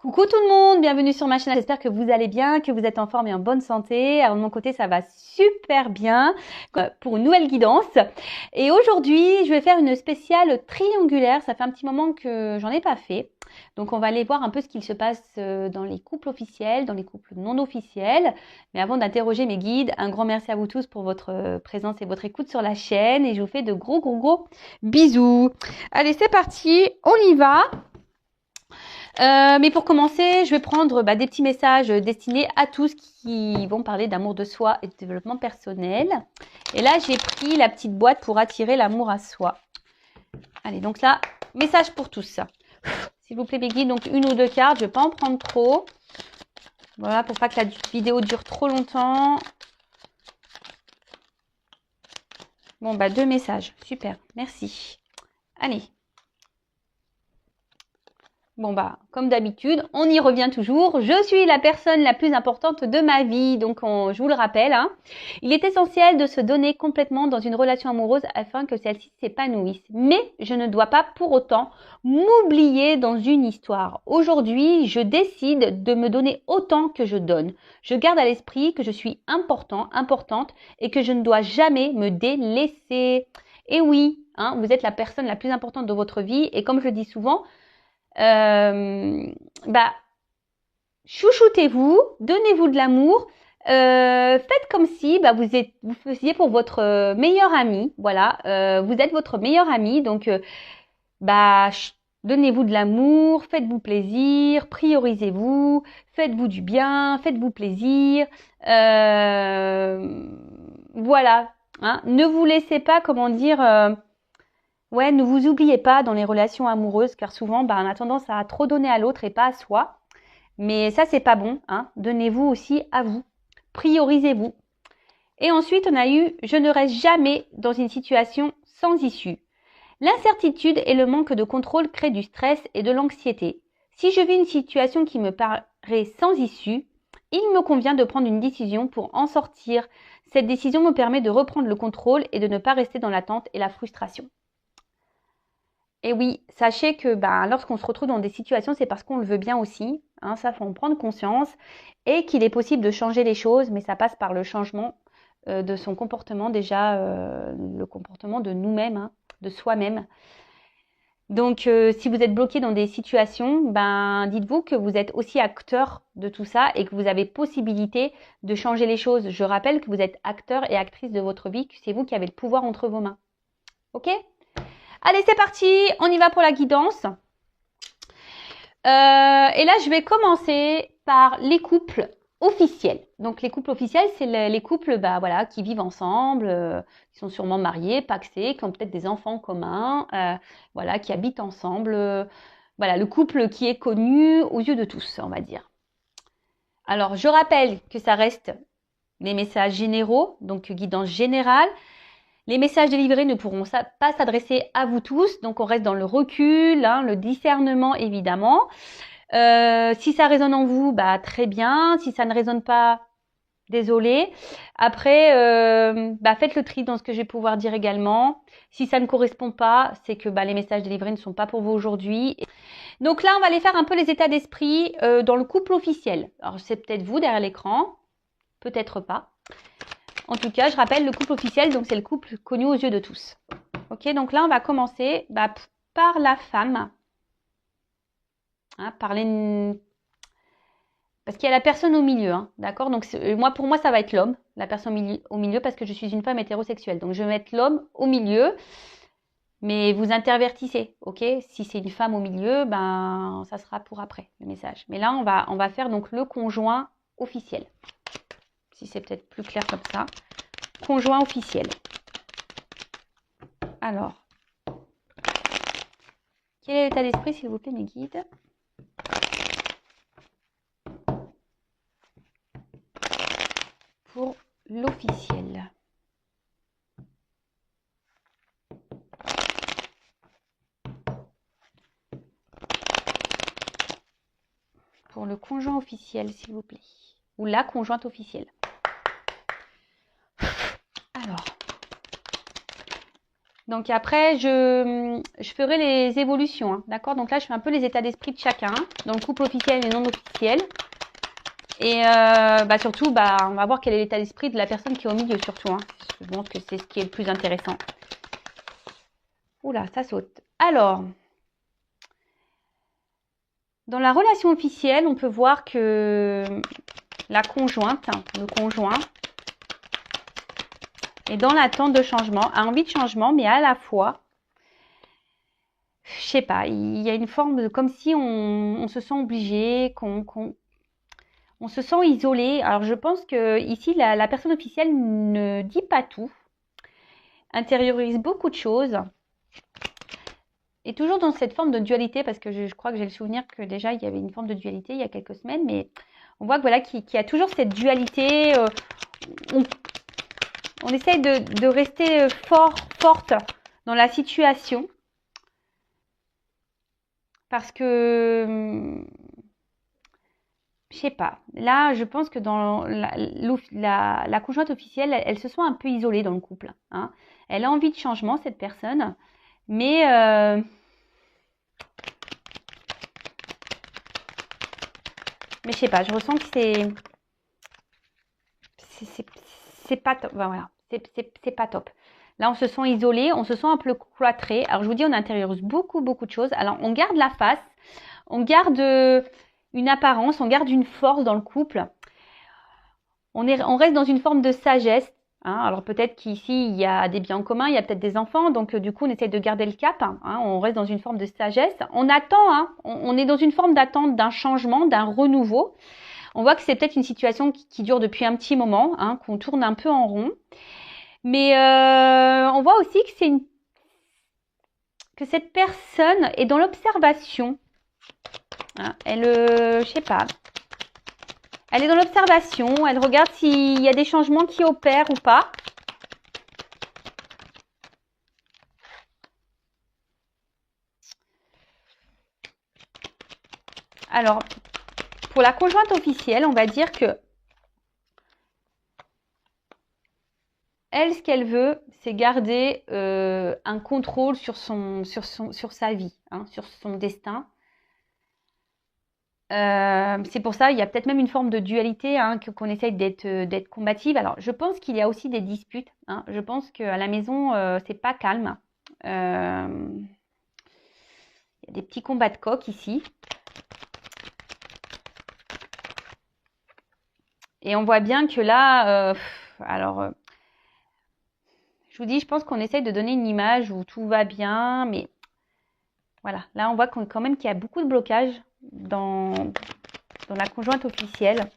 Coucou tout le monde, bienvenue sur ma chaîne. J'espère que vous allez bien, que vous êtes en forme et en bonne santé. Alors de mon côté, ça va super bien pour une nouvelle guidance. Et aujourd'hui, je vais faire une spéciale triangulaire. Ça fait un petit moment que j'en ai pas fait. Donc on va aller voir un peu ce qu'il se passe dans les couples officiels, dans les couples non officiels. Mais avant d'interroger mes guides, un grand merci à vous tous pour votre présence et votre écoute sur la chaîne. Et je vous fais de gros bisous. Allez, c'est parti, on y va. Mais pour commencer, je vais prendre des petits messages destinés à tous qui vont parler d'amour de soi et de développement personnel. Et là, j'ai pris la petite boîte pour attirer l'amour à soi. Allez, donc là, message pour tous. S'il vous plaît, mes guides, donc une ou deux cartes. Je ne vais pas en prendre trop. Voilà, pour pas que la vidéo dure trop longtemps. Bon, deux messages. Super, merci. Allez. Bon comme d'habitude, on y revient toujours. Je suis la personne la plus importante de ma vie, donc je vous le rappelle. Il est essentiel de se donner complètement dans une relation amoureuse afin que celle-ci s'épanouisse. Mais je ne dois pas pour autant m'oublier dans une histoire. Aujourd'hui, je décide de me donner autant que je donne. Je garde à l'esprit que je suis importante et que je ne dois jamais me délaisser. Et oui, vous êtes la personne la plus importante de votre vie et comme je le dis souvent, chouchoutez-vous, donnez-vous de l'amour, faites comme si vous faisiez pour votre meilleur ami, voilà, vous êtes votre meilleur ami, donc donnez-vous de l'amour, faites-vous plaisir, priorisez-vous, faites-vous du bien, faites-vous plaisir, voilà, ne vous laissez pas, ne vous oubliez pas dans les relations amoureuses, car souvent, on a tendance à trop donner à l'autre et pas à soi. Mais ça, c'est pas bon. Donnez-vous aussi à vous. Priorisez-vous. Et ensuite, on a eu « Je ne reste jamais dans une situation sans issue ». L'incertitude et le manque de contrôle créent du stress et de l'anxiété. Si je vis une situation qui me paraît sans issue, il me convient de prendre une décision pour en sortir. Cette décision me permet de reprendre le contrôle et de ne pas rester dans l'attente et la frustration. Et oui, sachez que lorsqu'on se retrouve dans des situations, c'est parce qu'on le veut bien aussi. Ça, faut en prendre conscience. Et qu'il est possible de changer les choses, mais ça passe par le changement de son comportement, déjà le comportement de nous-mêmes, de soi-même. Donc, si vous êtes bloqué dans des situations, dites-vous que vous êtes aussi acteur de tout ça et que vous avez possibilité de changer les choses. Je rappelle que vous êtes acteur et actrice de votre vie, que c'est vous qui avez le pouvoir entre vos mains. Ok ? Allez, c'est parti, on y va pour la guidance. Et là, je vais commencer par les couples officiels. Donc, les couples officiels, c'est les couples qui vivent ensemble, qui sont sûrement mariés, pacsés, qui ont peut-être des enfants communs, qui habitent ensemble. Voilà, le couple qui est connu aux yeux de tous, on va dire. Alors, je rappelle que ça reste les messages généraux, donc guidance générale. Les messages délivrés ne pourront pas s'adresser à vous tous, donc on reste dans le recul, le discernement évidemment. Si ça résonne en vous, très bien. Si ça ne résonne pas, désolé. Après, faites le tri dans ce que je vais pouvoir dire également. Si ça ne correspond pas, c'est que les messages délivrés ne sont pas pour vous aujourd'hui. Donc là, on va aller faire un peu les états d'esprit dans le couple officiel. Alors c'est peut-être vous derrière l'écran, peut-être pas. En tout cas, je rappelle le couple officiel, donc c'est le couple connu aux yeux de tous. Ok, donc là, on va commencer par la femme. Parce qu'il y a la personne au milieu, d'accord. Donc pour moi, ça va être l'homme, la personne au milieu, parce que je suis une femme hétérosexuelle. Donc je vais mettre l'homme au milieu, mais vous intervertissez, ok. Si c'est une femme au milieu, ça sera pour après le message. Mais là, on va faire donc le conjoint officiel. Si c'est peut-être plus clair comme ça. Conjoint officiel. Alors, quel est l'état d'esprit, s'il vous plaît, mes guides? Pour l'officiel. Pour le conjoint officiel, s'il vous plaît. Ou la conjointe officielle. Alors. Donc après, je ferai les évolutions, hein, d'accord? Donc là, je fais un peu les états d'esprit de chacun, dans le couple officiel et non officiel. Et surtout, on va voir quel est l'état d'esprit de la personne qui est au milieu, surtout. Hein. Je pense que c'est ce qui est le plus intéressant. Oula, ça saute. Alors, dans la relation officielle, on peut voir que la conjointe, le conjoint, est dans l'attente de changement, a envie de changement, mais à la fois, je sais pas, il y a une forme de comme si on se sent obligé, on se sent isolé. Alors je pense que ici la personne officielle ne dit pas tout, intériorise beaucoup de choses, et toujours dans cette forme de dualité, parce que je crois que j'ai le souvenir que déjà il y avait une forme de dualité il y a quelques semaines, mais on voit que voilà qu'il y a toujours cette dualité. On essaye de rester forte dans la situation, parce que je sais pas. Là, je pense que dans la conjointe officielle, elle se sent un peu isolée dans le couple. Hein. Elle a envie de changement, cette personne, mais je sais pas. Je ressens que c'est pas top. Ben voilà, c'est pas top. Là, on se sent isolé, on se sent un peu cloîtré. Alors, je vous dis, on intériorise beaucoup de choses. Alors, on garde la face, on garde une apparence, on garde une force dans le couple. On reste dans une forme de sagesse. Hein. Alors peut-être qu'ici, il y a des biens en commun, il y a peut-être des enfants, donc du coup, on essaie de garder le cap. Hein. On reste dans une forme de sagesse. On attend, hein. On est dans une forme d'attente d'un changement, d'un renouveau. On voit que c'est peut-être une situation qui dure depuis un petit moment, hein, qu'on tourne un peu en rond. Mais on voit aussi que cette personne est dans l'observation. Hein. Je sais pas. Elle est dans l'observation, elle regarde s'il y a des changements qui opèrent ou pas. Alors, pour la conjointe officielle, on va dire que elle, ce qu'elle veut, c'est garder un contrôle sur sa vie, hein, sur son destin. C'est pour ça, il y a peut-être même une forme de dualité, hein, qu'on essaye d'être combative. Alors, je pense qu'il y a aussi des disputes. Hein. Je pense qu'à la maison, c'est pas calme. Il y a des petits combats de coq ici. Et on voit bien que là, je vous dis, je pense qu'on essaye de donner une image où tout va bien, mais voilà. Là, on voit quand même qu'il y a beaucoup de blocages dans la conjointe officielle.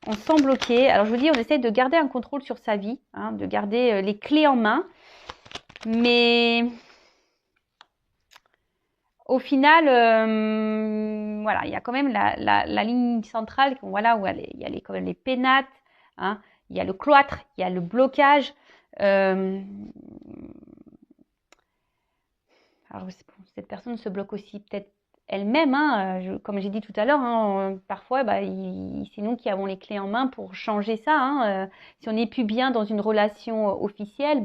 On se sent bloqué. Alors, je vous dis, on essaye de garder un contrôle sur sa vie, hein, de garder les clés en main. Mais au final, voilà, il y a quand même la ligne centrale, voilà, où il y a quand même les pénates, hein, il y a le cloître, il y a le blocage. Alors, cette personne se bloque aussi peut-être elle-même, hein, comme j'ai dit tout à l'heure, hein, parfois c'est nous qui avons les clés en main pour changer ça. Hein, si on n'est plus bien dans une relation officielle,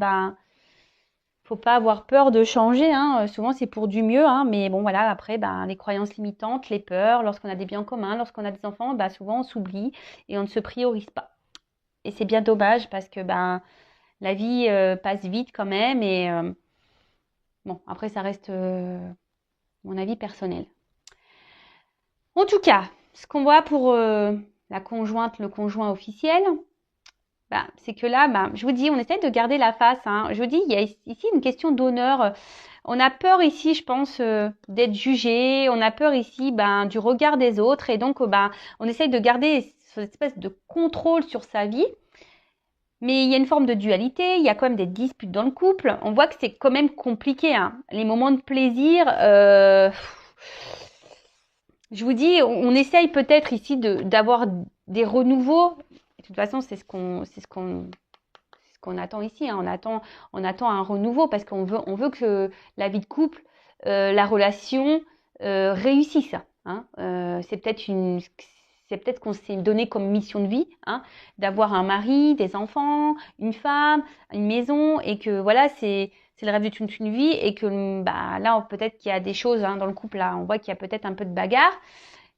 faut pas avoir peur de changer. Hein, souvent c'est pour du mieux, hein, mais bon voilà, après les croyances limitantes, les peurs, lorsqu'on a des biens en commun, lorsqu'on a des enfants, souvent on s'oublie et on ne se priorise pas. Et c'est bien dommage parce que la vie passe vite quand même et bon, après ça reste mon avis personnel. En tout cas, ce qu'on voit pour la conjointe, le conjoint officiel, c'est que là, je vous dis, on essaie de garder la face. Hein. Je vous dis, il y a ici une question d'honneur. On a peur ici, je pense, d'être jugé. On a peur ici du regard des autres. Et donc, on essaye de garder cette espèce de contrôle sur sa vie. Mais il y a une forme de dualité, il y a quand même des disputes dans le couple. On voit que c'est quand même compliqué. Hein. Les moments de plaisir, je vous dis, on essaye peut-être ici d'avoir des renouveaux. De toute façon, c'est ce qu'on attend ici. Hein. On attend un renouveau parce qu'on veut que la vie de couple, la relation réussisse. Hein. C'est peut-être qu'on s'est donné comme mission de vie, hein, d'avoir un mari, des enfants, une femme, une maison, et que voilà, c'est c'est le rêve de toute une vie et que bah, là, peut-être qu'il y a des choses hein, dans le couple, là, on voit qu'il y a peut-être un peu de bagarre,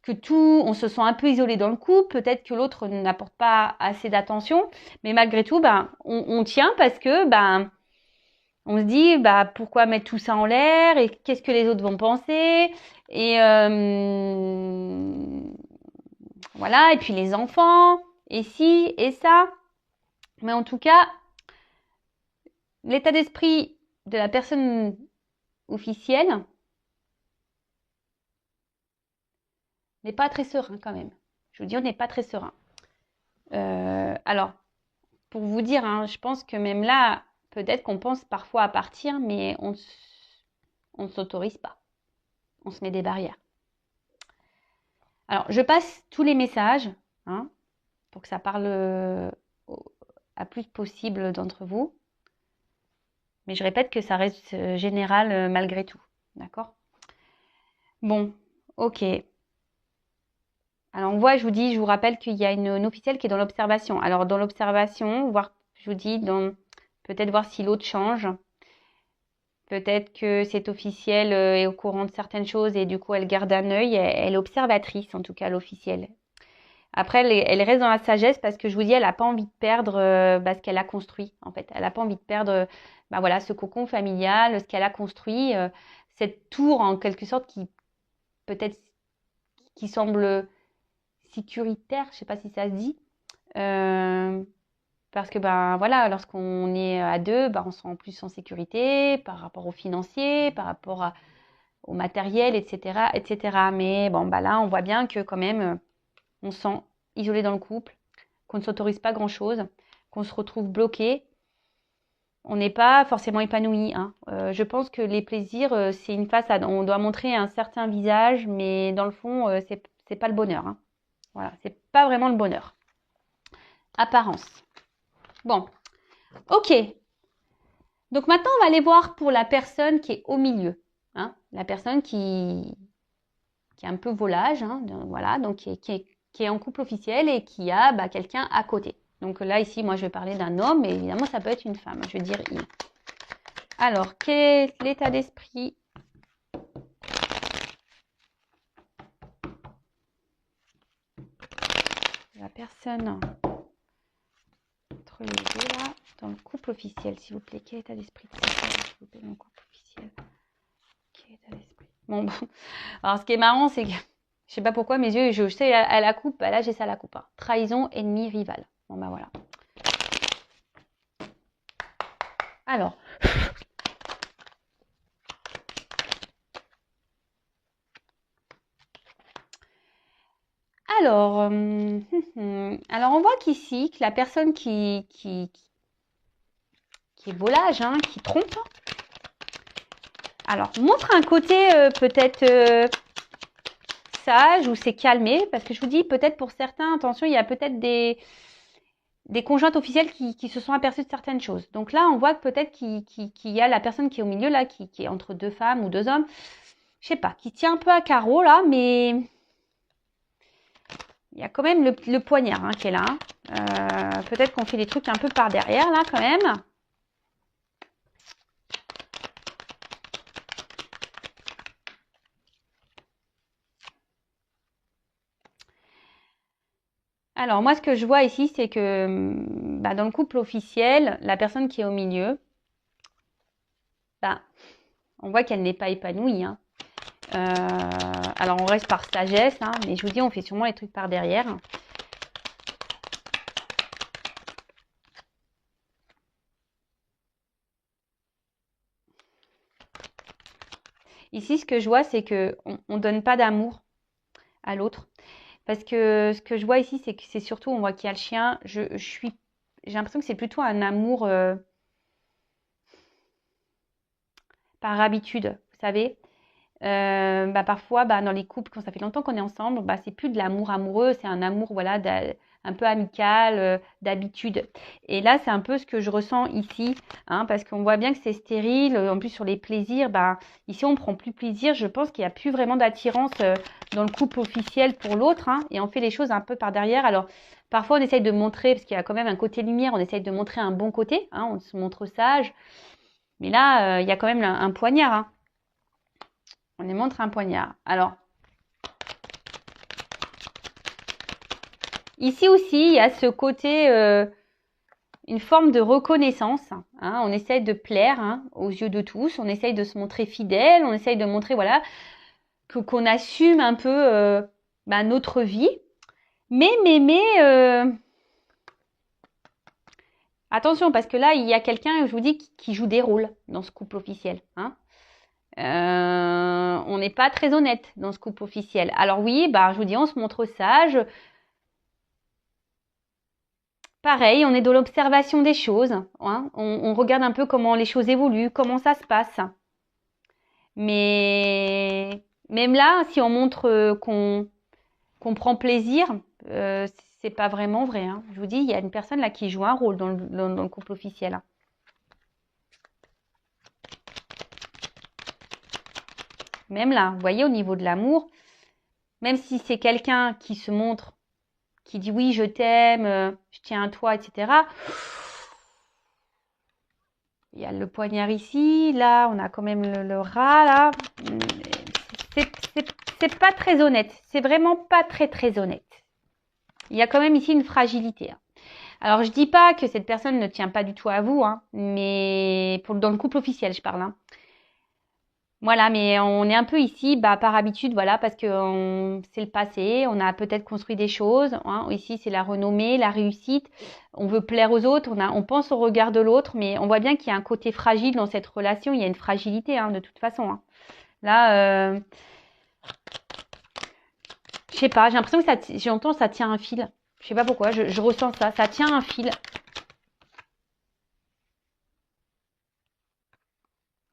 que on se sent un peu isolé dans le couple, peut-être que l'autre n'apporte pas assez d'attention, mais malgré tout, bah, on tient parce que bah, on se dit bah, pourquoi mettre tout ça en l'air et qu'est-ce que les autres vont penser et voilà, et puis les enfants, et ci, et ça. Mais en tout cas, l'état d'esprit de la personne officielle n'est pas très serein quand même. Je vous dis, on n'est pas très serein. Alors, pour vous dire, hein, je pense que même là, peut-être qu'on pense parfois à partir, mais on ne s'autorise pas. On se met des barrières. Alors, je passe tous les messages hein, pour que ça parle à plus possible d'entre vous. Mais je répète que ça reste général malgré tout. D'accord? Bon, ok. Alors on voit, je vous rappelle qu'il y a une officielle qui est dans l'observation. Alors dans l'observation, je vous dis, peut-être voir si l'autre change. Peut-être que cette officielle est au courant de certaines choses et du coup elle garde un œil. Elle est observatrice en tout cas, l'officielle. Après, elle reste dans la sagesse parce que je vous dis, elle n'a pas envie de perdre ce qu'elle a construit en fait. Elle n'a pas envie de perdre voilà, ce cocon familial, ce qu'elle a construit, cette tour en quelque sorte peut-être qui semble sécuritaire, je ne sais pas si ça se dit. Parce que voilà, lorsqu'on est à deux, on se sent plus en sécurité par rapport aux financiers, par rapport au matériel, etc., etc. Mais bon, là, on voit bien que quand même, on se sent isolé dans le couple, qu'on ne s'autorise pas grand-chose, qu'on se retrouve bloqué. On n'est pas forcément épanoui. Hein. Je pense que les plaisirs, c'est une façade. On doit montrer un certain visage, mais dans le fond, c'est pas le bonheur. Hein. Voilà, c'est pas vraiment le bonheur. Apparence. Bon, ok. Donc maintenant, on va aller voir pour la personne qui est au milieu. Hein. La personne qui est un peu volage, hein, voilà, donc qui est en couple officiel et qui a quelqu'un à côté. Donc là, ici, moi, je vais parler d'un homme, mais évidemment, ça peut être une femme. Je vais dire il. Alors, quel est l'état d'esprit ? La personne entre les deux, là, dans le couple officiel, s'il vous plaît. Quel état d'esprit, s'il vous plaît, dans le couple officiel ? Quel état d'esprit ? Bon. Alors, ce qui est marrant, c'est que, je sais pas pourquoi, mes yeux, je sais à la coupe, là, j'ai ça à la coupe. Hein. Trahison, ennemi, rival. Bon, voilà. Alors. Alors, on voit qu'ici, que la personne qui est volage, hein, qui trompe, alors, montre un côté peut-être sage ou c'est calmé, parce que je vous dis, peut-être pour certains, attention, il y a peut-être des conjointes officielles qui se sont aperçues de certaines choses. Donc là, on voit que peut-être qu'il y a la personne qui est au milieu, là, qui est entre deux femmes ou deux hommes, je sais pas, qui tient un peu à carreau, là, mais il y a quand même le poignard hein, qui est là. Peut-être qu'on fait des trucs un peu par derrière, là, quand même. Alors, moi, ce que je vois ici, c'est que dans le couple officiel, la personne qui est au milieu, on voit qu'elle n'est pas épanouie. Hein. Alors, on reste par sagesse, hein, mais je vous dis, on fait sûrement les trucs par derrière. Ici, ce que je vois, c'est qu'on ne donne pas d'amour à l'autre. Parce que ce que je vois ici, c'est que c'est surtout, on voit qu'il y a le chien. J'ai l'impression que c'est plutôt un amour par habitude, vous savez. Parfois, dans les couples, quand ça fait longtemps qu'on est ensemble, c'est plus de l'amour amoureux, c'est un amour voilà, un peu amical, d'habitude. Et là, c'est un peu ce que je ressens ici, hein, parce qu'on voit bien que c'est stérile. En plus, sur les plaisirs, ici, on ne prend plus plaisir. Je pense qu'il n'y a plus vraiment d'attirance dans le couple officiel pour l'autre, hein, et on fait les choses un peu par derrière. Alors, parfois, on essaye de montrer, parce qu'il y a quand même un côté lumière, on essaye de montrer un bon côté, hein, on se montre sage. Mais là, il y a quand même un poignard. Hein. On nous montre un poignard. Alors, ici aussi, il y a ce côté, une forme de reconnaissance. Hein. On essaye de plaire hein, aux yeux de tous. On essaye de se montrer fidèle. On essaye de montrer, voilà, qu'on assume un peu notre vie. Mais, attention, parce que là, il y a quelqu'un, je vous dis, qui joue des rôles dans ce couple officiel. Hein. On n'est pas très honnête dans ce couple officiel. Alors oui, je vous dis, on se montre sage. Pareil, on est dans l'observation des choses. Hein. On regarde un peu comment les choses évoluent, comment ça se passe. Mais même là, si on montre qu'on prend plaisir, c'est pas vraiment vrai. Hein. Je vous dis, il y a une personne là qui joue un rôle dans le couple officiel. Hein. Même là, vous voyez, au niveau de l'amour, même si c'est quelqu'un qui se montre, qui dit oui, je t'aime, je tiens à toi, etc. Il y a le poignard ici, là, on a quand même le rat, là. C'est pas très honnête. C'est vraiment pas très honnête. Il y a quand même ici une fragilité. Hein. Alors, je dis pas que cette personne ne tient pas du tout à vous, hein, mais dans le couple officiel, je parle. Hein. Voilà, mais on est un peu ici, par habitude, voilà, parce que c'est le passé, on a peut-être construit des choses. Hein. Ici, c'est la renommée, la réussite. On veut plaire aux autres, on pense au regard de l'autre, mais on voit bien qu'il y a un côté fragile dans cette relation. Il y a une fragilité, hein, de toute façon. Hein. Là, je sais pas, j'ai l'impression que j'entends ça tient un fil. Je sais pas pourquoi, je ressens ça. Ça tient un fil.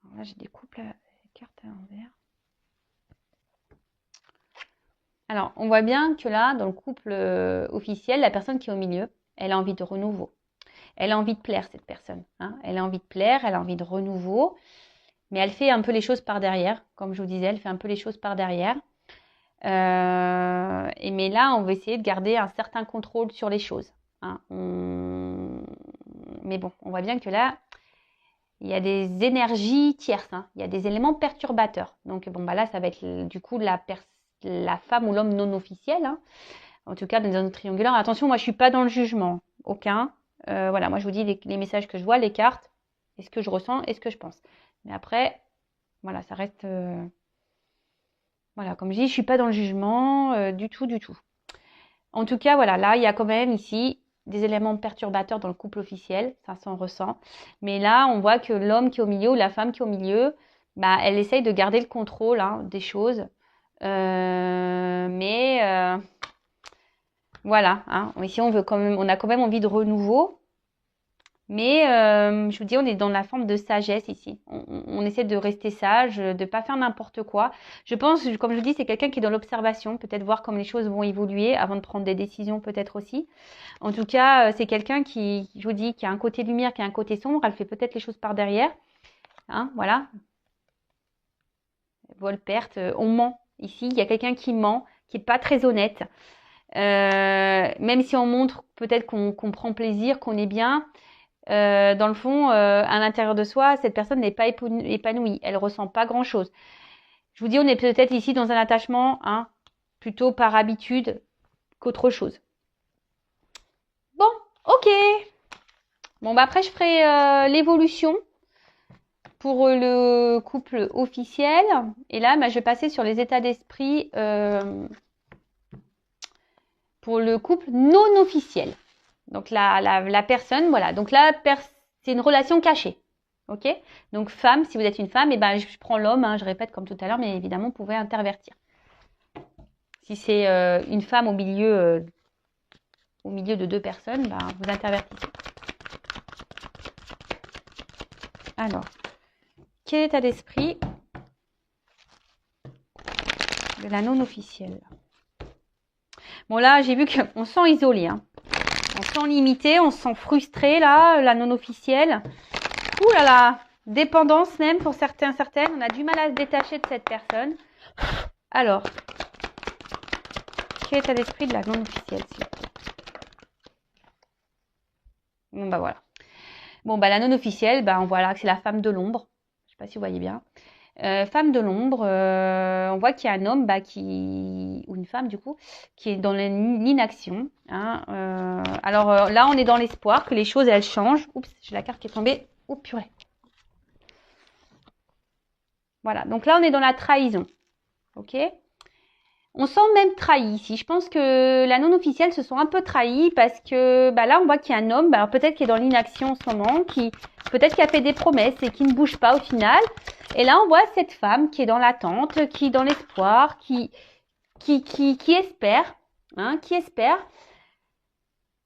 Alors là, je découpe la carte à l'envers. Alors, on voit bien que là, dans le couple officiel, la personne qui est au milieu, elle a envie de renouveau. Elle a envie de plaire, cette personne. Hein. Elle a envie de plaire, elle a envie de renouveau. Mais elle fait un peu les choses par derrière. Comme je vous disais, elle fait un peu les choses par derrière. Mais là, on va essayer de garder un certain contrôle sur les choses. Hein. Mais bon, on voit bien que là, il y a des énergies tierces. Hein. Il y a des éléments perturbateurs. Donc, là, ça va être du coup la femme ou l'homme non officiel. Hein. En tout cas, dans un triangulaire. Attention, moi, je suis pas dans le jugement. Aucun. Voilà, moi, je vous dis les messages que je vois, les cartes, et ce que je ressens et ce que je pense. Mais après, voilà, ça reste... Voilà, comme je dis, je suis pas dans le jugement du tout. En tout cas, voilà, là, il y a quand même ici des éléments perturbateurs dans le couple officiel, ça s'en ressent. Mais là, on voit que l'homme qui est au milieu ou la femme qui est au milieu, elle essaye de garder le contrôle hein, des choses. Voilà, hein. Ici, on a quand même envie de renouveau. Mais je vous dis, on est dans la forme de sagesse ici. On essaie de rester sage, de ne pas faire n'importe quoi. Je pense, comme je vous dis, c'est quelqu'un qui est dans l'observation, peut-être voir comment les choses vont évoluer avant de prendre des décisions peut-être aussi. En tout cas, c'est quelqu'un qui, je vous dis, qui a un côté lumière, qui a un côté sombre. Elle fait peut-être les choses par derrière. Hein, voilà. Vol, perte, on ment. Ici, il y a quelqu'un qui ment, qui n'est pas très honnête. Même si on montre peut-être qu'on prend plaisir, qu'on est bien... dans le fond, à l'intérieur de soi, cette personne n'est pas épanouie. Elle ressent pas grand-chose. Je vous dis, on est peut-être ici dans un attachement, hein, plutôt par habitude qu'autre chose. Bon, ok. Bon, après, je ferai l'évolution pour le couple officiel. Et là, je vais passer sur les états d'esprit pour le couple non officiel. Donc la personne, voilà. Donc là, c'est une relation cachée. Ok. Donc femme, si vous êtes une femme, je prends l'homme, hein, je répète comme tout à l'heure, mais évidemment, vous pouvez intervertir. Si c'est une femme au milieu de deux personnes, vous intervertissez. Alors, quel état d'esprit de la non officielle? Bon là, j'ai vu qu'on se sent isolé, hein. On se sent limité, on se sent frustré là, la non officielle. Ouh là là, dépendance même pour certaines. On a du mal à se détacher de cette personne. Alors, quel état d'esprit de la non officielle, s'il vous plaît? Bon voilà. Bon, bah, la non officielle, bah, on voit là que c'est la femme de l'ombre. Je sais pas si vous voyez bien. Femme de l'ombre, on voit qu'il y a un homme, bah, ou une femme du coup, qui est dans l'inaction. Hein, alors là, on est dans l'espoir que les choses, elles changent. Oups, j'ai la carte qui est tombée. Oh purée. Voilà, donc là, on est dans la trahison. Ok. On sent même trahi ici. Je pense que la non-officielle se sent un peu trahie parce que bah là, on voit qu'il y a un homme, bah, peut-être qui est dans l'inaction en ce moment, peut-être qui a fait des promesses et qui ne bouge pas au final. Et là, on voit cette femme qui est dans l'attente, qui est dans l'espoir, qui espère, hein, qui espère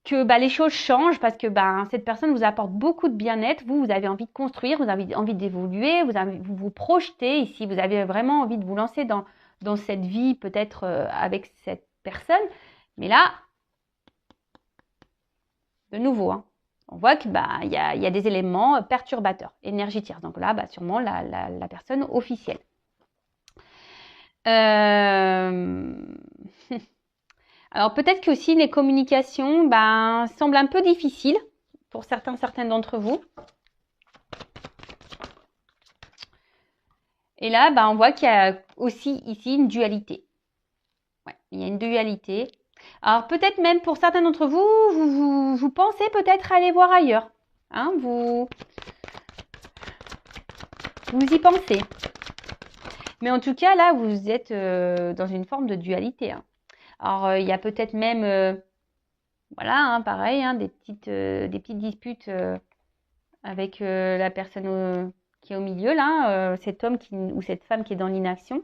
que bah, les choses changent parce que bah, cette personne vous apporte beaucoup de bien-être. Vous avez envie de construire, vous avez envie d'évoluer, vous vous projetez ici, vous avez vraiment envie de vous lancer dans cette vie peut-être avec cette personne. Mais là, de nouveau, hein, on voit que bah, y a des éléments perturbateurs, énergie tierce. Donc là, bah, sûrement la personne officielle. Alors peut-être que aussi les communications ben, semblent un peu difficiles pour certaines d'entre vous. Et là, ben, on voit qu'il y a aussi ici une dualité. Ouais, il y a une dualité. Alors peut-être même pour certains d'entre vous, vous pensez peut-être aller voir ailleurs. Hein, vous y pensez. Mais en tout cas, là, vous êtes dans une forme de dualité. Hein. Alors, il y a peut-être même, voilà, hein, pareil, hein, des petites disputes avec la personne qui est au milieu, là, cet homme ou cette femme qui est dans l'inaction.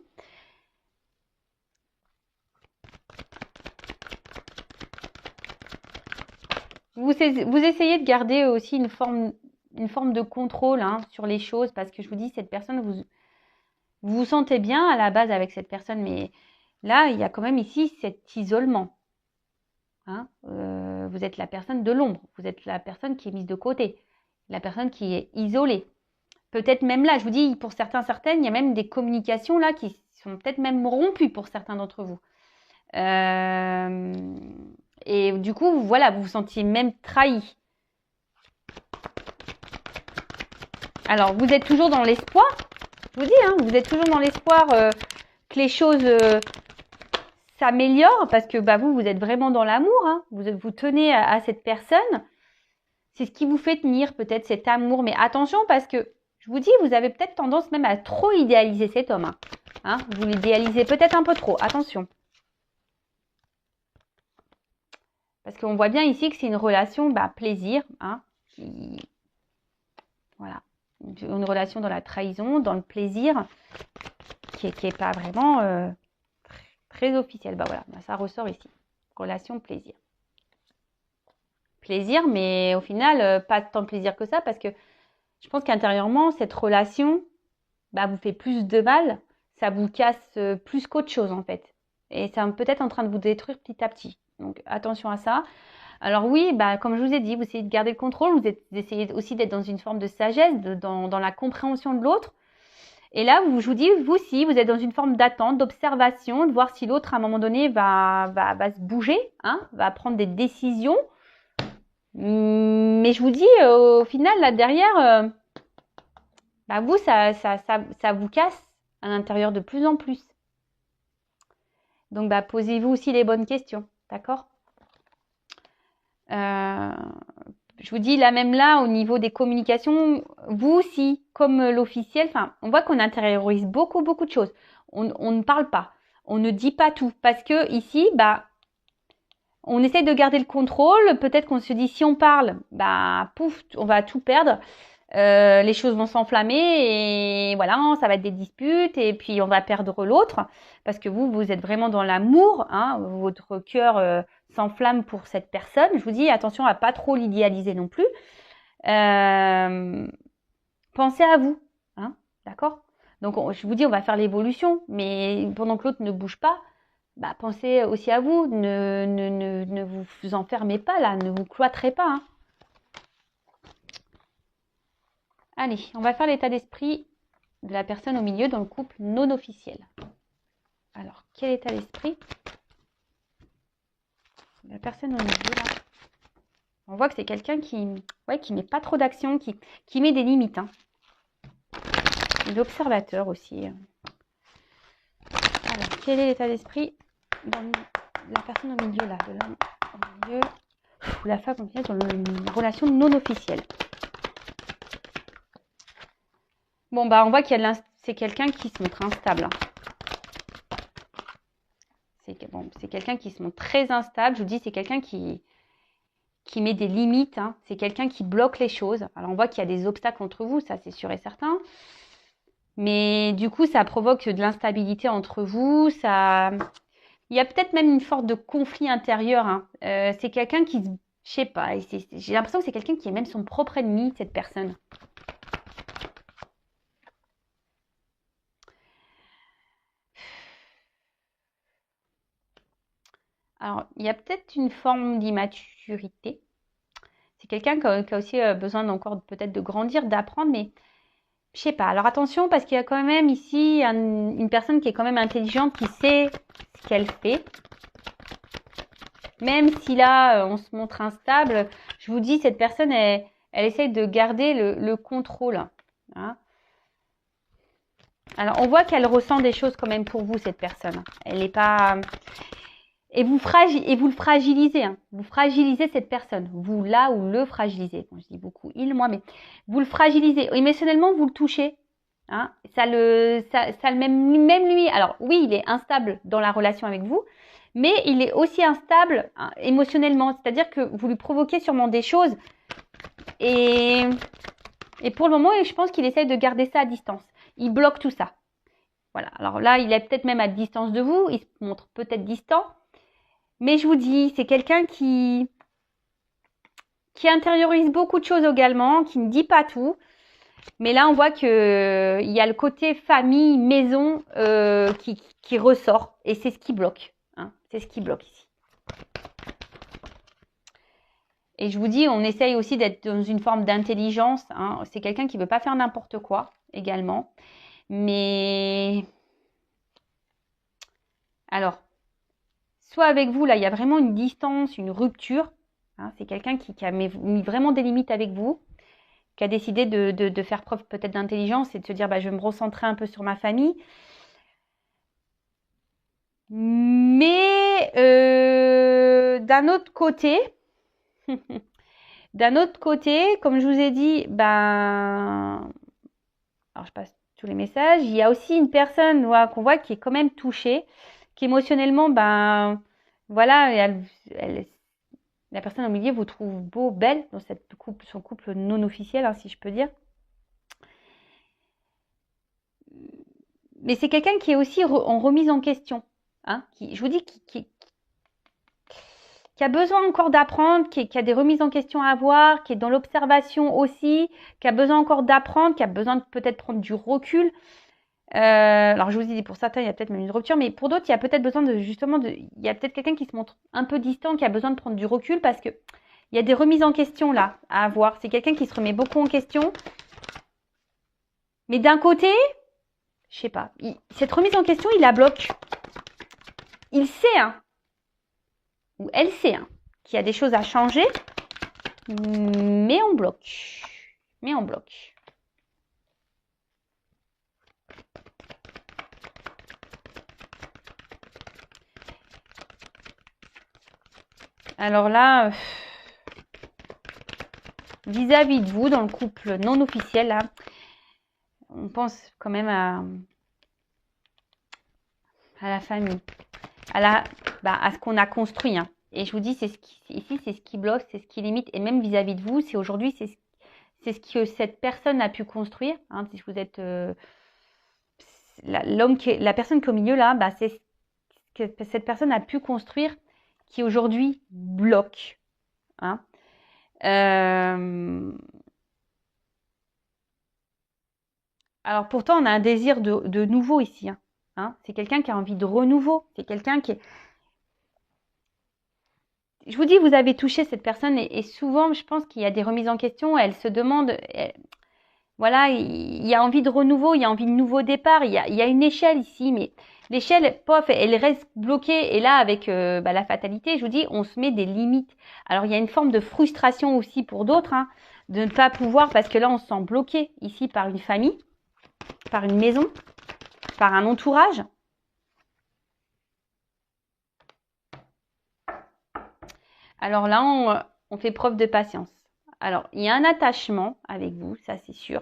Vous essayez de garder aussi une forme de contrôle hein, sur les choses parce que je vous dis, cette personne, vous vous sentez bien à la base avec cette personne, mais là, il y a quand même ici cet isolement. Hein, vous êtes la personne de l'ombre, vous êtes la personne qui est mise de côté, la personne qui est isolée. Peut-être même là, je vous dis, pour certaines, il y a même des communications là qui sont peut-être même rompues pour certains d'entre vous. Et du coup, voilà, vous vous sentiez même trahi. Alors, vous êtes toujours dans l'espoir, je vous dis, hein, vous êtes toujours dans l'espoir que les choses s'améliorent parce que bah, vous êtes vraiment dans l'amour. Hein, vous tenez à cette personne. C'est ce qui vous fait tenir peut-être cet amour. Mais attention parce que, je vous dis, vous avez peut-être tendance même à trop idéaliser cet homme. Hein, vous l'idéalisez peut-être un peu trop. Attention. Parce qu'on voit bien ici que c'est une relation bah, plaisir. Hein, voilà. Une relation dans la trahison, dans le plaisir, qui est pas vraiment très officielle. Bah voilà, ça ressort ici. Relation plaisir. Plaisir, mais au final, pas tant de plaisir que ça, parce que je pense qu'intérieurement, cette relation bah, vous fait plus de mal, ça vous casse plus qu'autre chose en fait. Et c'est peut-être en train de vous détruire petit à petit. Donc attention à ça. Alors oui, bah, comme je vous ai dit, vous essayez de garder le contrôle, vous essayez aussi d'être dans une forme de sagesse, dans la compréhension de l'autre. Et là, je vous dis, vous aussi, vous êtes dans une forme d'attente, d'observation, de voir si l'autre, à un moment donné, va se bouger, hein, va prendre des décisions. Mais je vous dis, au final, là derrière, bah vous, ça vous casse à l'intérieur de plus en plus. Donc, bah, posez-vous aussi les bonnes questions, d'accord? Je vous dis, là même là, au niveau des communications, vous aussi, comme l'officiel, enfin, on voit qu'on intériorise beaucoup de choses. On ne parle pas, on ne dit pas tout, parce que ici, bah, on essaie de garder le contrôle. Peut-être qu'on se dit, si on parle, bah, pouf, on va tout perdre. Les choses vont s'enflammer et voilà, ça va être des disputes et puis on va perdre l'autre parce que vous êtes vraiment dans l'amour, hein, votre cœur s'enflamme pour cette personne. Je vous dis attention à pas trop l'idéaliser non plus. Pensez à vous, hein, d'accord? Donc je vous dis on va faire l'évolution, mais pendant que l'autre ne bouge pas, bah, pensez aussi à vous, ne vous enfermez pas là, ne vous cloîtrez pas. Hein. Allez, on va faire l'état d'esprit de la personne au milieu dans le couple non officiel. Alors, quel état d'esprit la personne au milieu là? On voit que c'est quelqu'un qui met pas trop d'action, qui met des limites. Hein. L'observateur aussi. Alors, quel est l'état d'esprit dans la personne au milieu là, de l'homme au milieu, ou la femme au milieu dans une relation non officielle. Bon, bah, on voit qu'il y a c'est quelqu'un qui se montre instable. Hein. C'est quelqu'un qui se montre très instable. Je vous dis, c'est quelqu'un qui met des limites. Hein. C'est quelqu'un qui bloque les choses. Alors, on voit qu'il y a des obstacles entre vous, ça c'est sûr et certain. Mais du coup, ça provoque de l'instabilité entre vous. Il y a peut-être même une sorte de conflit intérieur. Hein. C'est quelqu'un qui, je sais pas, j'ai l'impression que c'est quelqu'un qui est même son propre ennemi, cette personne. Alors, il y a peut-être une forme d'immaturité. C'est quelqu'un qui a aussi besoin encore peut-être de grandir, d'apprendre, mais je sais pas. Alors attention, parce qu'il y a quand même ici une personne qui est quand même intelligente, qui sait ce qu'elle fait. Même si là, on se montre instable, je vous dis, cette personne, elle essaye de garder le contrôle. Hein. Alors, on voit qu'elle ressent des choses quand même pour vous, cette personne. Elle n'est pas... Et vous le fragilisez. Hein. Vous fragilisez cette personne. Vous, là, ou le fragilisez. Bon, je dis beaucoup il, moi, mais vous le fragilisez. Émotionnellement, vous le touchez. Hein. Même lui. Alors, oui, il est instable dans la relation avec vous, mais il est aussi instable hein, émotionnellement. C'est-à-dire que vous lui provoquez sûrement des choses. Et pour le moment, je pense qu'il essaye de garder ça à distance. Il bloque tout ça. Voilà. Alors là, il est peut-être même à distance de vous. Il se montre peut-être distant. Mais je vous dis, c'est quelqu'un qui intériorise beaucoup de choses également, qui ne dit pas tout. Mais là, on voit qu'il y a le côté famille, maison qui ressort. Et c'est ce qui bloque. Hein. C'est ce qui bloque ici. Et je vous dis, on essaye aussi d'être dans une forme d'intelligence. Hein. C'est quelqu'un qui ne veut pas faire n'importe quoi également. Mais alors, soit avec vous, là, il y a vraiment une distance, une rupture. Hein, c'est quelqu'un qui a mis vraiment des limites avec vous, qui a décidé de faire preuve peut-être d'intelligence et de se dire, bah, je vais me recentrer un peu sur ma famille. Mais d'un autre côté, comme je vous ai dit, ben, alors je passe tous les messages. Il y a aussi une personne qu'on voit qui est quand même touchée, qui émotionnellement, ben, voilà, la personne au milieu vous trouve beau, belle dans son couple non officiel, hein, si je peux dire. Mais c'est quelqu'un qui est aussi en remise en question. Hein, je vous dis, qui a besoin encore d'apprendre, qui a des remises en question à avoir, qui est dans l'observation aussi, qui a besoin encore d'apprendre, qui a besoin de peut-être prendre du recul. Alors je vous dis, pour certains, il y a peut-être même une rupture, mais pour d'autres, il y a peut-être besoin il y a peut-être quelqu'un qui se montre un peu distant, qui a besoin de prendre du recul parce que il y a des remises en question là à avoir. C'est quelqu'un qui se remet beaucoup en question. Mais d'un côté, je sais pas, cette remise en question, il la bloque. Il sait, hein, ou elle sait, hein, qu'il y a des choses à changer, mais on bloque. Mais on bloque. Alors là, vis-à-vis de vous, dans le couple non officiel, là, on pense quand même à la famille, à ce qu'on a construit. Hein. Et je vous dis, ici, c'est ce qui bloque, c'est ce qui limite. Et même vis-à-vis de vous, c'est aujourd'hui, c'est ce que cette personne a pu construire. Hein, si vous êtes la personne qui est au milieu là, bah, c'est ce que cette personne a pu construire qui aujourd'hui bloque. Hein. Alors pourtant, on a un désir de nouveau ici. Hein. Hein. C'est quelqu'un qui a envie de renouveau. C'est quelqu'un qui est... Je vous dis, vous avez touché cette personne et souvent, je pense qu'il y a des remises en question. Elle se demande... voilà, il y a envie de renouveau, il y a envie de nouveau départ. Il y a une échelle ici, mais L'échelle, pof, elle reste bloquée. Et là, avec la fatalité, je vous dis, on se met des limites. Alors, il y a une forme de frustration aussi pour d'autres, hein, de ne pas pouvoir, parce que là, on se sent bloqué ici par une famille, par une maison, par un entourage. Alors là, on fait preuve de patience. Alors, il y a un attachement avec vous, ça c'est sûr.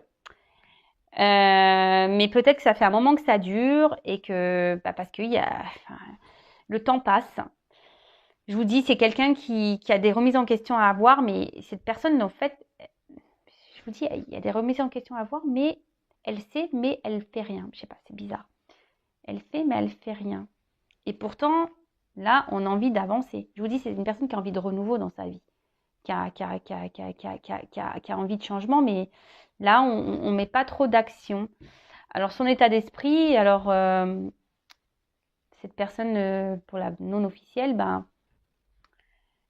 Mais peut-être que ça fait un moment que ça dure et que parce que le temps passe. Je vous dis, c'est quelqu'un qui a des remises en question à avoir, mais cette personne, en fait, je vous dis, il y a des remises en question à avoir, mais elle sait, mais elle fait rien. Je sais pas, c'est bizarre. Elle fait, mais elle fait rien. Et pourtant, là, on a envie d'avancer. Je vous dis, c'est une personne qui a envie de renouveau dans sa vie, qui a envie de changement, mais là, on met pas trop d'action. Alors, son état d'esprit, alors, cette personne, pour la non officielle, ben,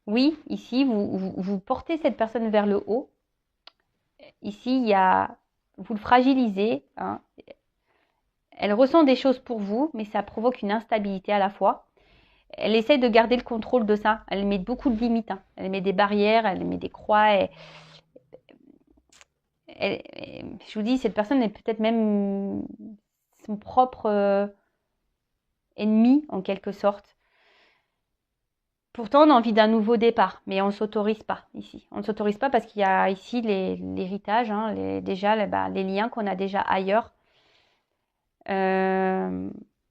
oui, ici, vous portez cette personne vers le haut. Ici, vous le fragilisez, hein. Elle ressent des choses pour vous, mais ça provoque une instabilité à la fois. Elle essaie de garder le contrôle de ça. Elle met beaucoup de limites, hein. Elle met des barrières, elle met des croix. Je vous dis, cette personne est peut-être même son propre ennemi, en quelque sorte. Pourtant, on a envie d'un nouveau départ, mais on ne s'autorise pas ici. On ne s'autorise pas parce qu'il y a ici l'héritage, hein, déjà les liens qu'on a déjà ailleurs.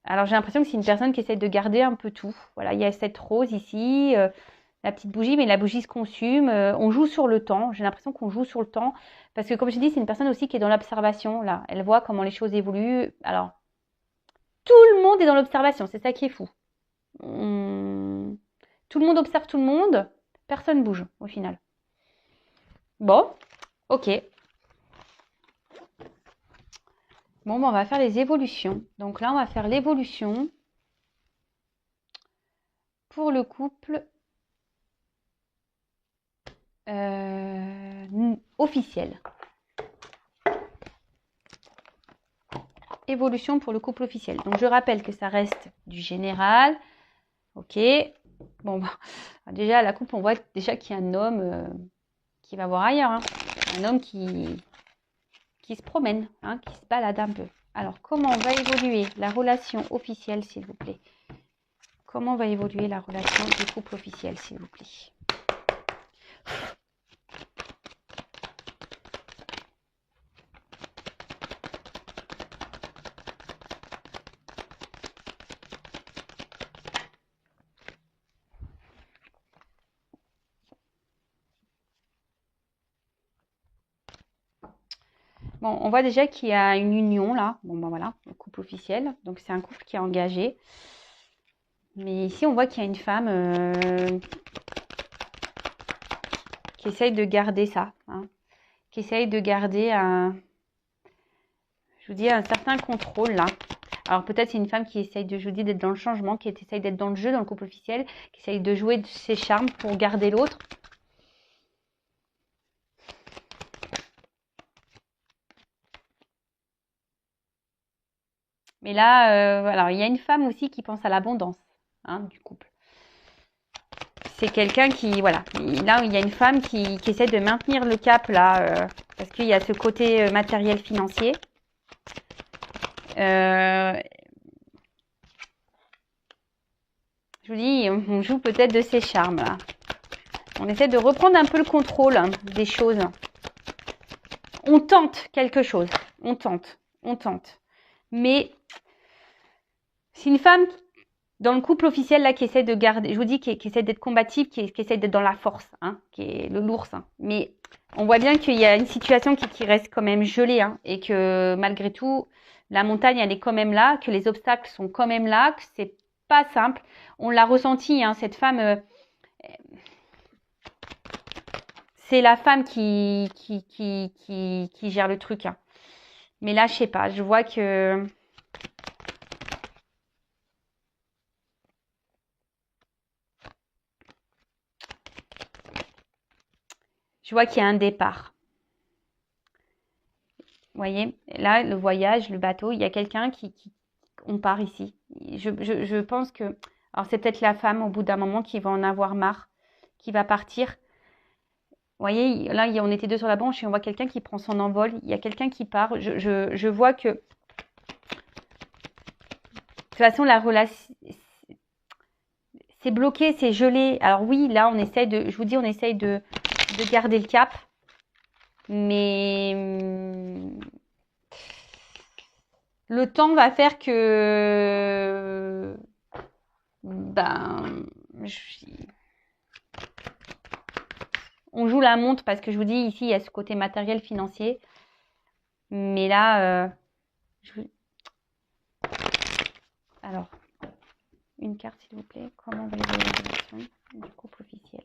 Alors j'ai l'impression que c'est une personne qui essaie de garder un peu tout. Voilà, il y a cette rose ici, la petite bougie, mais la bougie se consume. On joue sur le temps. J'ai l'impression qu'on joue sur le temps parce que, comme je dis, c'est une personne aussi qui est dans l'observation. Là, elle voit comment les choses évoluent. Alors, tout le monde est dans l'observation. C'est ça qui est fou. Tout le monde observe tout le monde. Personne bouge au final. Bon, ok. Bon, on va faire les évolutions. Donc là, on va faire l'évolution pour le couple officiel. Évolution pour le couple officiel. Donc je rappelle que ça reste du général. Ok. Bon, déjà, la couple, on voit déjà qu'il y a un homme qui va voir ailleurs. Hein. Un homme qui se promène, hein, qui se balade un peu. Alors, comment va évoluer la relation officielle, s'il vous plaît? Comment va évoluer la relation du couple officiel, s'il vous plaît? Bon, on voit déjà qu'il y a une union là. Bon, ben voilà, le couple officiel. Donc, c'est un couple qui est engagé. Mais ici, on voit qu'il y a une femme qui essaye de garder ça. Hein, qui essaye de garder je vous dis, un certain contrôle là. Alors, peut-être c'est une femme qui essaye je vous dis, d'être dans le changement, qui essaye d'être dans le jeu, dans le couple officiel, qui essaye de jouer de ses charmes pour garder l'autre. Mais là, alors il y a une femme aussi qui pense à l'abondance, hein, du couple. C'est quelqu'un qui, voilà, là il y a une femme qui essaie de maintenir le cap là, parce qu'il y a ce côté matériel financier. Je vous dis, on joue peut-être de ses charmes là. On essaie de reprendre un peu le contrôle, hein, des choses. On tente quelque chose, on tente. Mais c'est une femme dans le couple officiel là qui essaie de garder, je vous dis, qui essaie d'être combative, qui essaie d'être dans la force, hein, qui est l'ours. Hein. Mais on voit bien qu'il y a une situation qui reste quand même gelée, hein, et que malgré tout, la montagne elle est quand même là, que les obstacles sont quand même là, que c'est pas simple. On l'a ressenti, hein, cette femme. C'est la femme qui gère le truc. Hein. Mais là, je sais pas, je vois que je vois qu'il y a un départ. Vous voyez, là, le voyage, le bateau, il y a quelqu'un on part ici. je pense que... Alors, c'est peut-être la femme, au bout d'un moment, qui va en avoir marre, qui va partir. Vous voyez, là, on était deux sur la branche et on voit quelqu'un qui prend son envol. Il y a quelqu'un qui part. Je vois que... De toute façon, la relation... C'est bloqué, c'est gelé. Alors oui, là, on essaye de... Je vous dis, on essaye de garder le cap. Mais... Le temps va faire que... on joue la montre parce que je vous dis, ici, il y a ce côté matériel, financier. Mais là, alors, une carte, s'il vous plaît. Comment va évoluer la relation du couple officiel?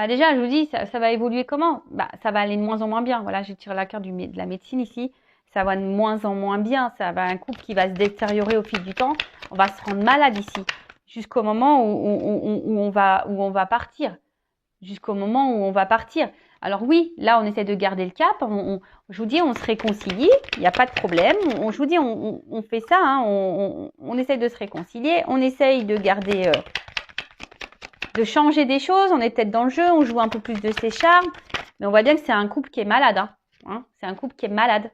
Déjà, je vous dis, ça va évoluer comment? Ça va aller de moins en moins bien. Voilà, j'ai tiré la carte de la médecine ici. Ça va de moins en moins bien. Ça va un couple qui va se détériorer au fil du temps. On va se rendre malade ici. Jusqu'au moment où on va partir. Jusqu'au moment où on va partir. Alors oui, là, on essaie de garder le cap. Je vous dis, on se réconcilie. Il n'y a pas de problème. Je vous dis, on fait ça. Hein, on essaie de se réconcilier. On essaye de garder... de changer des choses, on est peut-être dans le jeu, on joue un peu plus de ses charmes, mais on voit bien que c'est un couple qui est malade. Hein. C'est un couple qui est malade.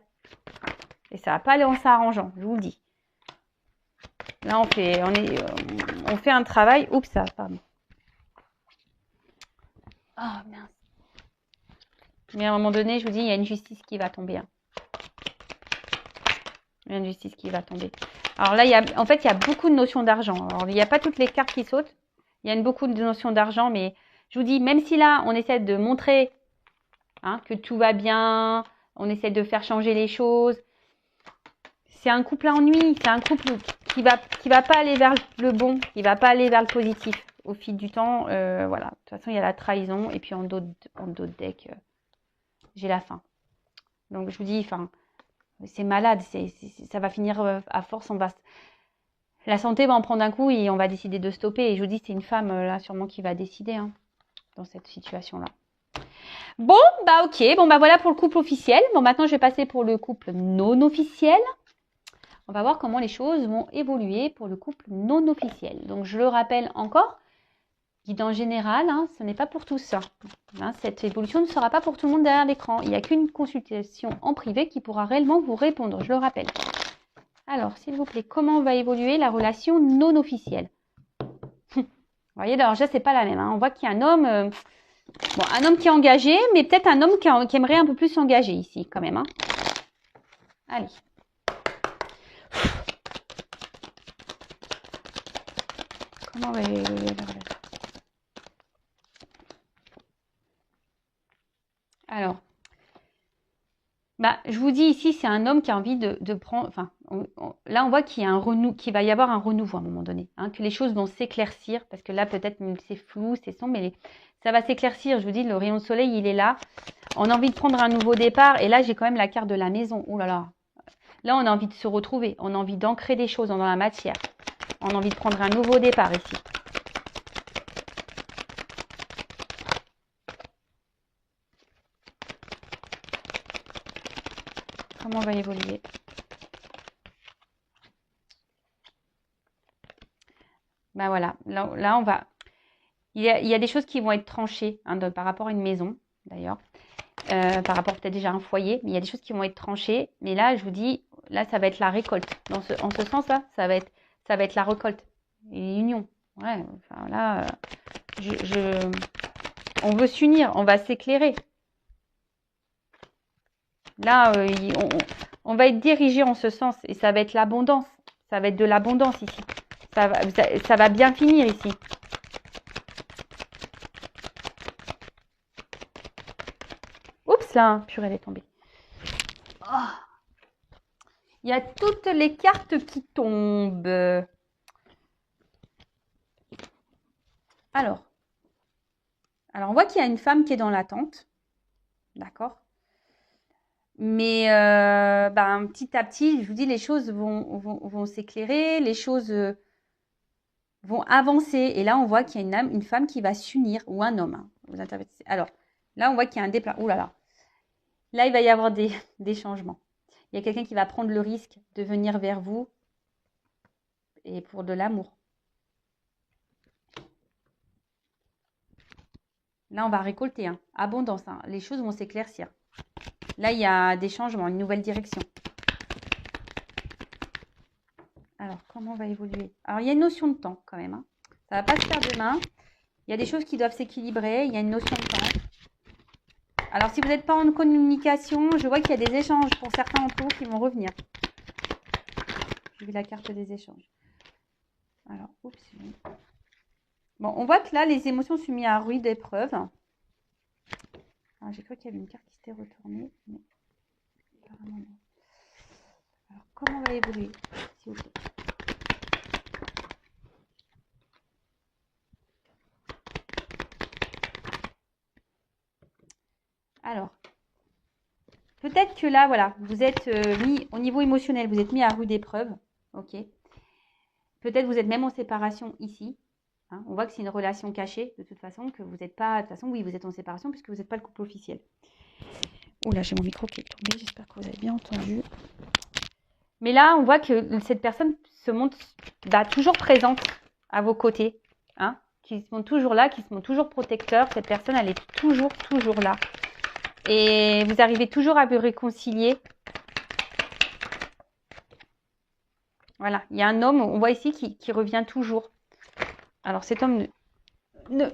Et ça va pas aller en s'arrangeant, je vous le dis. Là, on fait un travail. Oups, ça, pardon. Oh, mince. Mais à un moment donné, je vous dis, il y a une justice qui va tomber. Hein. Il y a une justice qui va tomber. Alors là, il y a beaucoup de notions d'argent. Alors, il n'y a pas toutes les cartes qui sautent. Il y a beaucoup de notions d'argent, mais je vous dis, même si là, on essaie de montrer que tout va bien, on essaie de faire changer les choses, c'est un couple à ennui, c'est un couple qui va pas aller vers le bon, qui va pas aller vers le positif au fil du temps. Voilà, de toute façon, il y a la trahison, et puis en d'autres decks, j'ai la faim. Donc, je vous dis, c'est malade, ça va finir à force, la santé va en prendre un coup et on va décider de stopper. Et je vous dis, c'est une femme, là, sûrement, qui va décider dans cette situation-là. Bon, ok. Bon, voilà pour le couple officiel. Bon, maintenant, je vais passer pour le couple non officiel. On va voir comment les choses vont évoluer pour le couple non officiel. Donc, je le rappelle encore, guidance générale, ce n'est pas pour tous. Cette évolution ne sera pas pour tout le monde derrière l'écran. Il n'y a qu'une consultation en privé qui pourra réellement vous répondre, je le rappelle. Alors, s'il vous plaît, comment va évoluer la relation non officielle? Vous voyez, alors déjà, c'est pas la même. On voit qu'il y a un homme, un homme qui est engagé, mais peut-être un homme qui aimerait un peu plus s'engager ici, quand même. Allez. Comment va évoluer la relation? Alors, je vous dis ici, c'est un homme qui a envie de prendre... là, on voit qu'il va y avoir un renouveau à un moment donné. Que les choses vont s'éclaircir, parce que là, peut-être, c'est flou, c'est sombre, mais ça va s'éclaircir. Je vous dis, le rayon de soleil, il est là. On a envie de prendre un nouveau départ. Et là, j'ai quand même la carte de la maison. Ouh là là. Là, on a envie de se retrouver. On a envie d'ancrer des choses dans la matière. On a envie de prendre un nouveau départ ici. Comment on va évoluer? Voilà, là on va... Il y a des choses qui vont être tranchées par rapport à une maison, d'ailleurs. Par rapport peut-être déjà à un foyer. Mais il y a des choses qui vont être tranchées. Mais là, je vous dis, là, ça va être la récolte. En ce sens-là, ça va être la récolte. Et l'union. Ouais, là, on veut s'unir, on va s'éclairer. Là, on va être dirigé en ce sens. Et ça va être l'abondance. Ça va être de l'abondance ici. Ça va bien finir ici. Oups, là, purée, elle est tombée. Oh. Il y a toutes les cartes qui tombent. Alors, on voit qu'il y a une femme qui est dans l'attente. D'accord? Mais petit à petit, je vous dis, les choses vont s'éclairer, les choses vont avancer. Et là, on voit qu'il y a une femme qui va s'unir, ou un homme. vous interprétez. Alors, là, on voit qu'il y a un déplacement. Ouh là là. Là, il va y avoir des changements. Il y a quelqu'un qui va prendre le risque de venir vers vous et pour de l'amour. Là, on va récolter. Hein. Abondance. Hein. Les choses vont s'éclaircir. Là, il y a des changements, une nouvelle direction. Alors, comment on va évoluer? Alors, il y a une notion de temps quand même. Hein. Ça ne va pas se faire demain. Il y a des choses qui doivent s'équilibrer. Il y a une notion de temps. Alors, si vous n'êtes pas en communication, je vois qu'il y a des échanges pour certains d'entre vous qui vont revenir. J'ai vu la carte des échanges. Alors, oups. Bon, on voit que là, les émotions sont mises à rude épreuve. J'ai cru qu'il y avait une carte qui s'était retournée. Mais apparemment non. Alors, comment on va évoluer, s'il vous plaît? Alors, peut-être que là, voilà, vous êtes mis au niveau émotionnel, vous êtes mis à rude épreuve. Ok. Peut-être vous êtes même en séparation ici. Hein, on voit que c'est une relation cachée, de toute façon, que vous n'êtes pas... De toute façon, oui, vous êtes en séparation puisque vous n'êtes pas le couple officiel. Oula, j'ai mon micro qui est tombé, j'espère que vous avez bien entendu. Mais là, on voit que cette personne se montre toujours présente à vos côtés. Hein, qui se montre toujours là, qui se montre toujours protecteur. Cette personne, elle est toujours là. Et vous arrivez toujours à vous réconcilier. Voilà, il y a un homme, on voit ici, qui revient toujours. Alors, cet homme ne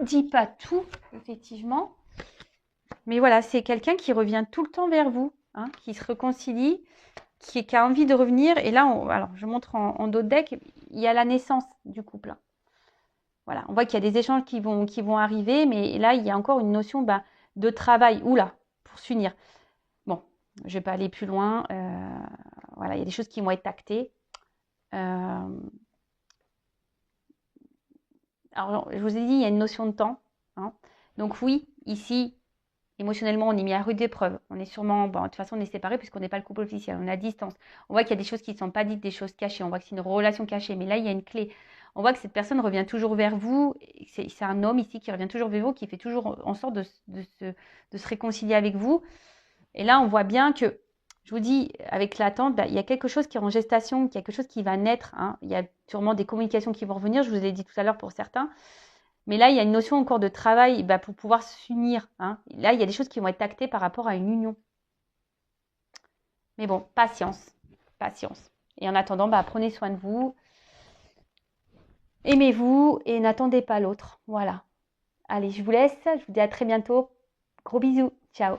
dit pas tout, effectivement. Mais voilà, c'est quelqu'un qui revient tout le temps vers vous, hein, qui se réconcilie, qui a envie de revenir. Et là, alors, je montre en dos de deck, il y a la naissance du couple. Hein. Voilà, on voit qu'il y a des échanges qui vont arriver, mais là, il y a encore une notion de travail. Oula, pour s'unir. Bon, je ne vais pas aller plus loin. Voilà, il y a des choses qui vont être actées. Alors, je vous ai dit, il y a une notion de temps. Hein. Donc oui, ici, émotionnellement, on est mis à rude épreuve. On est sûrement, de toute façon, on est séparés puisqu'on n'est pas le couple officiel. On est à distance. On voit qu'il y a des choses qui ne sont pas dites, des choses cachées. On voit que c'est une relation cachée. Mais là, il y a une clé. On voit que cette personne revient toujours vers vous. C'est un homme ici qui revient toujours vers vous, qui fait toujours en sorte de se réconcilier avec vous. Et là, on voit bien que, je vous dis, avec l'attente, il y a quelque chose qui est en gestation, quelque chose qui va naître. Hein. Il y a sûrement des communications qui vont revenir, je vous l'ai dit tout à l'heure pour certains. Mais là, il y a une notion encore de travail pour pouvoir s'unir. Hein. Là, il y a des choses qui vont être actées par rapport à une union. Mais bon, patience. Patience. Et en attendant, prenez soin de vous. Aimez-vous et n'attendez pas l'autre. Voilà. Allez, je vous laisse. Je vous dis à très bientôt. Gros bisous. Ciao.